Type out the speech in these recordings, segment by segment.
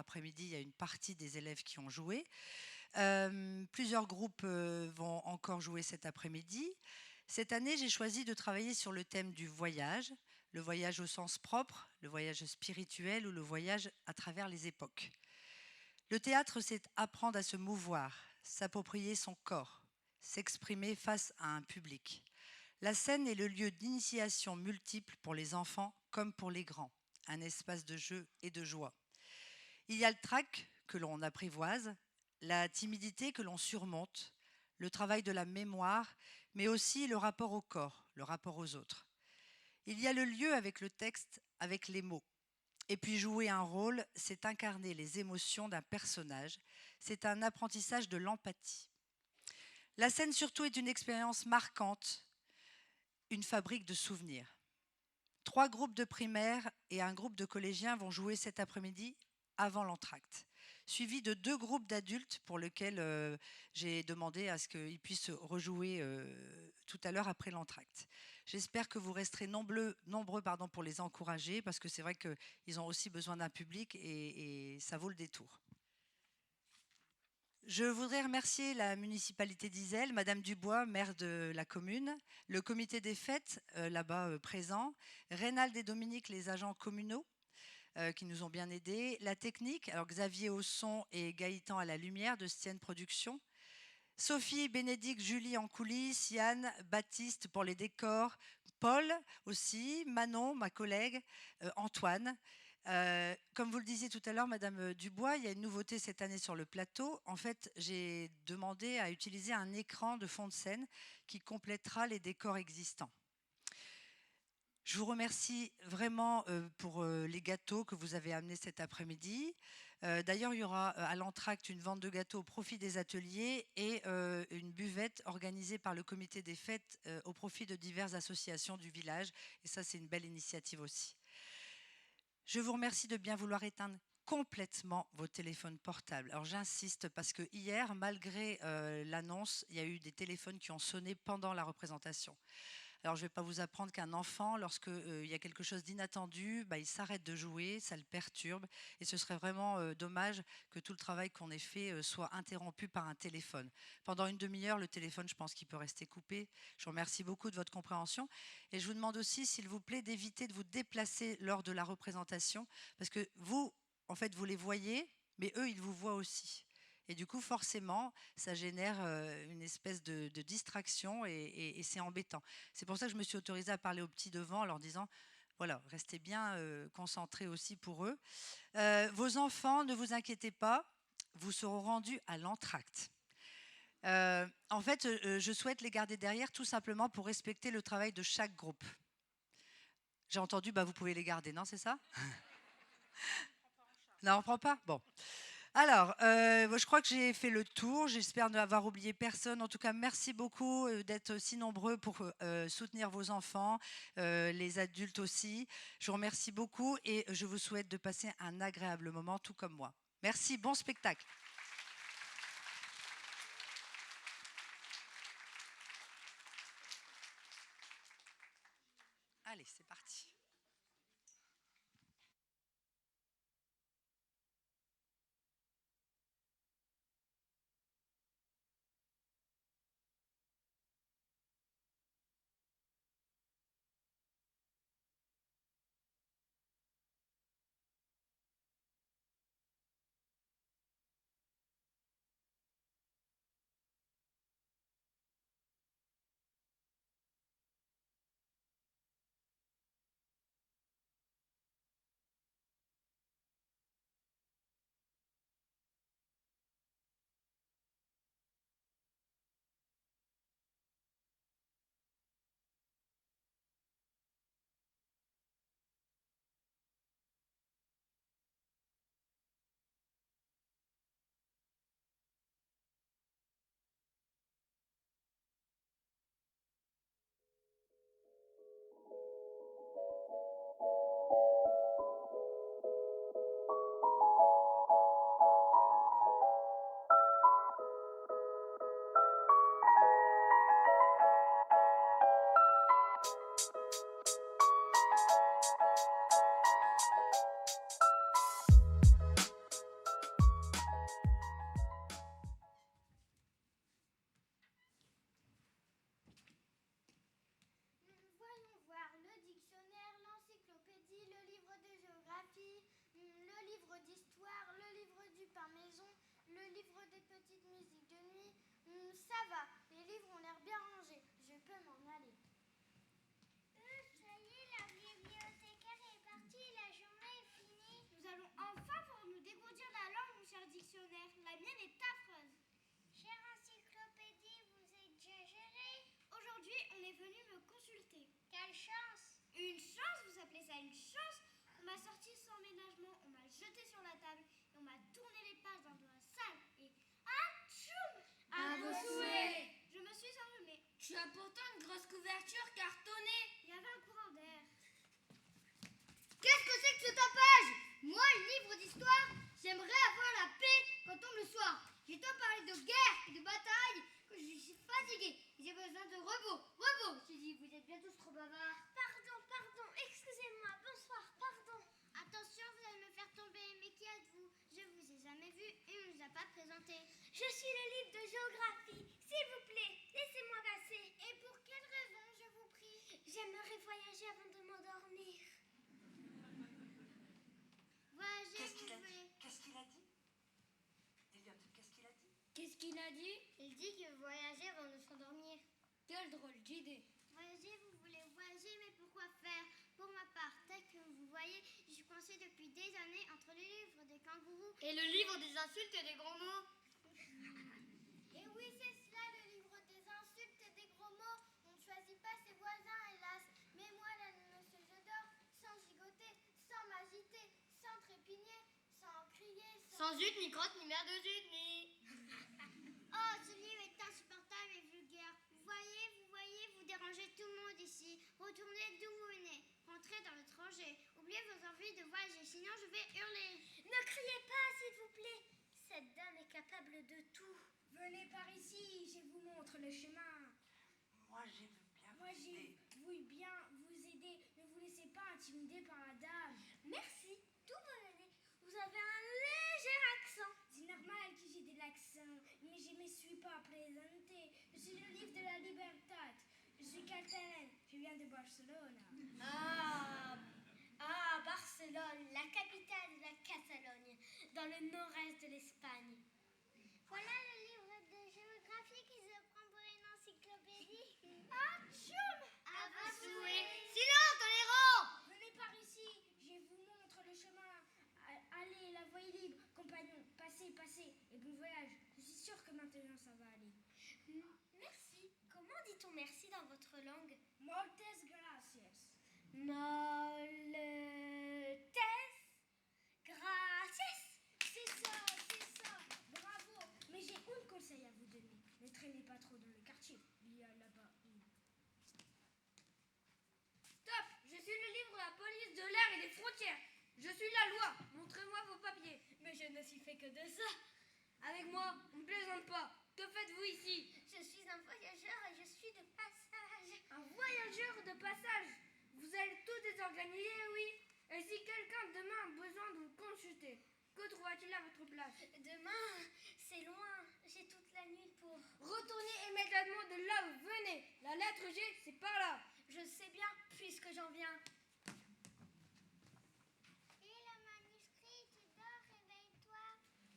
après-midi, il y a une partie des élèves qui ont joué. Plusieurs groupes vont encore jouer cet après-midi. Cette année, j'ai choisi de travailler sur le thème du voyage, le voyage au sens propre, le voyage spirituel ou le voyage à travers les époques. Le théâtre, c'est apprendre à se mouvoir, s'approprier son corps, s'exprimer face à un public. La scène est le lieu d'initiation multiple pour les enfants comme pour les grands, un espace de jeu et de joie. Il y a le trac que l'on apprivoise, la timidité que l'on surmonte, le travail de la mémoire, mais aussi le rapport au corps, le rapport aux autres. Il y a le lieu avec le texte, avec les mots. Et puis jouer un rôle, c'est incarner les émotions d'un personnage, c'est un apprentissage de l'empathie. La scène surtout est une expérience marquante, une fabrique de souvenirs. 3 groupes de primaires et un groupe de collégiens vont jouer cet après-midi avant l'entracte, suivi de 2 groupes d'adultes pour lesquels j'ai demandé à ce qu'ils puissent rejouer tout à l'heure après l'entracte. J'espère que vous resterez nombreux pour les encourager, parce que c'est vrai qu'ils ont aussi besoin d'un public et ça vaut le détour. Je voudrais remercier la municipalité d'Iselle, Madame Dubois, maire de la commune, le comité des fêtes là-bas présent, Reynald et Dominique, les agents communaux, qui nous ont bien aidés, la technique, alors Xavier au son et Gaëtan à la lumière de Stienne Productions, Sophie, Bénédicte, Julie en coulisses, Yann, Baptiste pour les décors, Paul aussi, Manon, ma collègue, Antoine. Comme vous le disiez tout à l'heure, Madame Dubois, il y a une nouveauté cette année sur le plateau. En fait, j'ai demandé à utiliser un écran de fond de scène qui complétera les décors existants. Je vous remercie vraiment pour les gâteaux que vous avez amenés cet après-midi. D'ailleurs, il y aura à l'entracte une vente de gâteaux au profit des ateliers et une buvette organisée par le comité des fêtes au profit de diverses associations du village. Et ça, c'est une belle initiative aussi. Je vous remercie de bien vouloir éteindre complètement vos téléphones portables. Alors j'insiste parce que hier, malgré l'annonce, il y a eu des téléphones qui ont sonné pendant la représentation. Alors, je ne vais pas vous apprendre qu'un enfant, lorsqu'il y a quelque chose d'inattendu, il s'arrête de jouer, ça le perturbe. Et ce serait vraiment dommage que tout le travail qu'on ait fait soit interrompu par un téléphone. Pendant une demi-heure, le téléphone, je pense qu'il peut rester coupé. Je vous remercie beaucoup de votre compréhension. Et je vous demande aussi, s'il vous plaît, d'éviter de vous déplacer lors de la représentation. Parce que vous, en fait, vous les voyez, mais eux, ils vous voient aussi. Et du coup, forcément, ça génère une espèce de distraction et c'est embêtant. C'est pour ça que je me suis autorisée à parler aux petits devant en leur disant, voilà, restez bien concentrés aussi pour eux. Vos enfants, ne vous inquiétez pas, vous seront rendus à l'entracte. En fait, je souhaite les garder derrière tout simplement pour respecter le travail de chaque groupe. J'ai entendu, vous pouvez les garder, non, c'est ça? Non, on ne prend pas? Bon. Alors, je crois que j'ai fait le tour. J'espère n'avoir oublié personne. En tout cas, merci beaucoup d'être si nombreux pour soutenir vos enfants, les adultes aussi. Je vous remercie beaucoup et je vous souhaite de passer un agréable moment, tout comme moi. Merci, bon spectacle. Allez, c'est parti. livre d'histoire, le livre du pain maison, le livre des petites musiques de nuit. Ça va, les livres ont l'air bien rangés. Je peux m'en aller. Ça y est, la bibliothécaire est partie, la journée est finie. Nous allons enfin pouvoir nous dégourdir la langue, mon cher dictionnaire. La mienne est affreuse. Chère encyclopédie, vous êtes déjà gérée. Aujourd'hui, on est venu me consulter. Quelle chance! Une chance, vous appelez ça une chance? On m'a sorti sans ménagement, on m'a jeté sur la table et on m'a tourné les pages dans la salle et... Atchoum! À vos souhaits! Je me suis enrhumée. Tu as pourtant une grosse couverture cartonnée. Il y avait un courant d'air. Qu'est-ce que c'est que ce tapage? Moi, le livre d'histoire, j'aimerais avoir la paix quand tombe le soir. J'ai tant parlé de guerre et de bataille que je suis fatiguée. J'ai besoin de repos. Repos! J'ai dit, vous êtes bien tous trop bavards. Pardon, excusez-moi, bonsoir, pardon. Attention, vous allez me faire tomber, mais qui êtes-vous? Je vous ai jamais vu et on ne nous a pas présenté. Je suis le livre de géographie, s'il vous plaît, laissez-moi passer. Et pour quelle raison, je vous prie? J'aimerais voyager avant de m'endormir. Voyager, Qu'est-ce vous qu'il a voulez? dit? Qu'est-ce qu'il a dit? Elliot, qu'est-ce qu'il a dit? Qu'est-ce qu'il a dit? Il dit que voyager avant de s'endormir. Quelle drôle d'idée. Voyager, vous voulez voyager, mais pourquoi faire? Pour ma part, tel que vous voyez, je suis coincée depuis des années entre le livre des kangourous Et le livre des insultes et des gros mots. Et oui, c'est cela, le livre des insultes et des gros mots. On ne choisit pas ses voisins, hélas. Mais moi, là, monsieur, je dors sans gigoter, sans m'agiter, sans trépigner, sans crier, Sans zut, ni crotte, ni merde de zut, ni... Oh, ce livre est insupportable et vulgaire. Vous voyez, vous dérangez tout le monde ici. Retournez d'où vous venez. Rentrez dans votre rangée. Oubliez vos envies de voyager, sinon je vais hurler. Ne criez pas, s'il vous plaît. Cette dame est capable de tout. Venez par ici, je vous montre le chemin. Moi, j'ai vu bien Moi, vous j'ai aider. voulu bien vous aider. Ne vous laissez pas intimider par la dame. Merci, tout bonne. Vous avez un léger accent. C'est normal que j'ai de l'accent, mais je ne me suis pas présentée. Je suis le livre de la Libertad. Je suis catalane, je viens de Barcelone. Barcelone, la capitale de la Catalogne, dans le nord-est de l'Espagne. Voilà le livre de géographie qui se prend pour une encyclopédie. Atchoum! À vos souhaits. Silence, tolérant! Venez par ici, je vous montre le chemin. Allez, la voie est libre, compagnon. Passez, passez, et bon voyage. Je suis sûre que maintenant ça va aller. Merci. Comment dit-on merci dans votre langue? Moltes gracias. Moltes gracias. C'est ça, bravo. Mais j'ai un conseil à vous donner. Ne traînez pas trop dans le quartier. Il y a là-bas une... Stop! Je suis le livre de la police de l'air et des frontières. Je suis la loi. Montrez-moi vos papiers. Mais je ne suis fait que de ça. Avec moi, on ne plaisante pas. Que faites-vous ici? Je suis un voyageur et je suis de passage. Un voyageur de passage. Vous allez tout désorganiser, oui? Et si quelqu'un demain a besoin de vous consulter, que trouva-t-il à votre place? Demain, c'est loin. J'ai toute la nuit pour... Retournez immédiatement de là où vous venez. La lettre G, c'est par là. Je sais bien, puisque j'en viens. Et le manuscrit, tu dors, réveille-toi.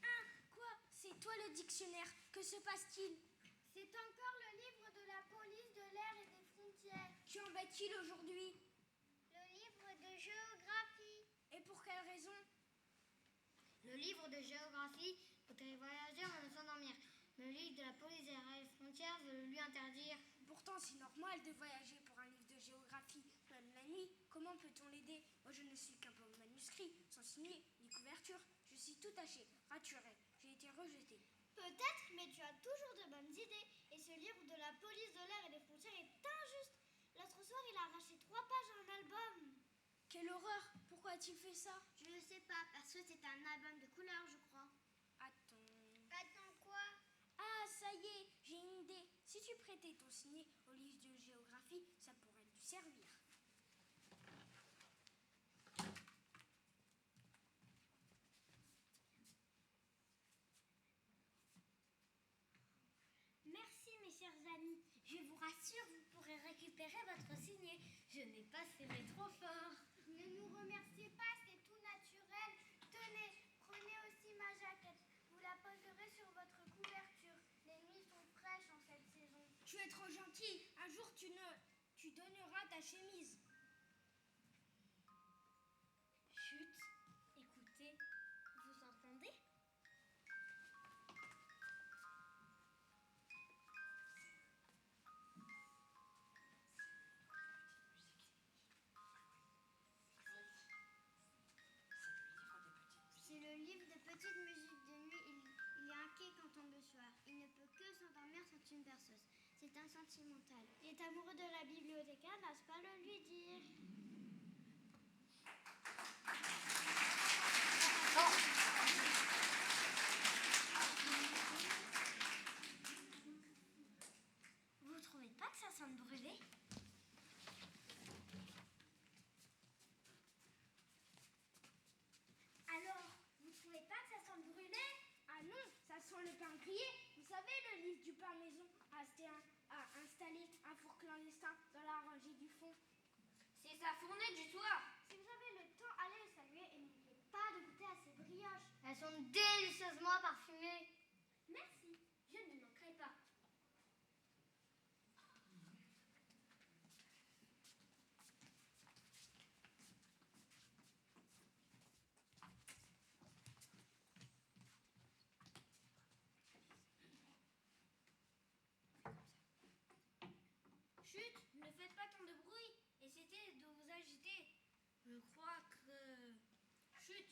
Hein? Quoi? C'est toi le dictionnaire. Que se passe-t-il? C'est encore le livre de la police de l'air et des frontières. Tu embêtes-il aujourd'hui? Le livre de géographie. Et pour quelle raison? Le livre de géographie pour les voyageurs avant de s'endormir. Le livre de la police des frontières veut le lui interdire. Pourtant, c'est normal de voyager pour un livre de géographie. Même la nuit, comment peut-on l'aider? Moi, je ne suis qu'un pauvre manuscrit, sans signer ni couverture. Je suis tout taché, raturé. J'ai été rejeté. Peut-être, mais tu as toujours de bonnes idées. Et ce livre de la police de l'air et des frontières est injuste. L'autre soir, il a arraché 3 pages à un album. Quelle horreur! Pourquoi a-t-il fait ça? Je ne sais pas, parce que c'est un album de couleurs, je crois. Attends... Attends quoi? Ah, ça y est, j'ai une idée. Si tu prêtais ton signet au livre de géographie, ça pourrait lui servir. Merci, mes chers amis. Je vous rassure, vous pourrez récupérer votre signet. Je n'ai pas serré trop fort. Ne nous remerciez pas, c'est tout naturel. Tenez, tu es trop gentil. Un jour, tu donneras ta chemise. Chut, écoutez, vous entendez? C'est le livre des petites musiques de nuit. Il est inquiet quand tombe le soir. Il ne peut que s'endormir sans une berceuse. C'est un sentimental. Il est amoureux de la bibliothécaire, n'ose pas le lui dire. Vous trouvez pas que ça sent brûlé? Alors, vous trouvez pas que ça sent brûlé? Ah non, ça sent le pain grillé. Vous savez, le livre du pain maison a installé un four clandestin dans la rangée du fond. C'est sa fournée du soir. Si vous avez le temps, allez le saluer et n'oubliez pas de goûter à ces brioches. Elles sont délicieusement parfumées. Merci, je ne manquerai pas. Chut, ne faites pas tant de bruit. Essayez de vous agiter. Je crois que... Chut.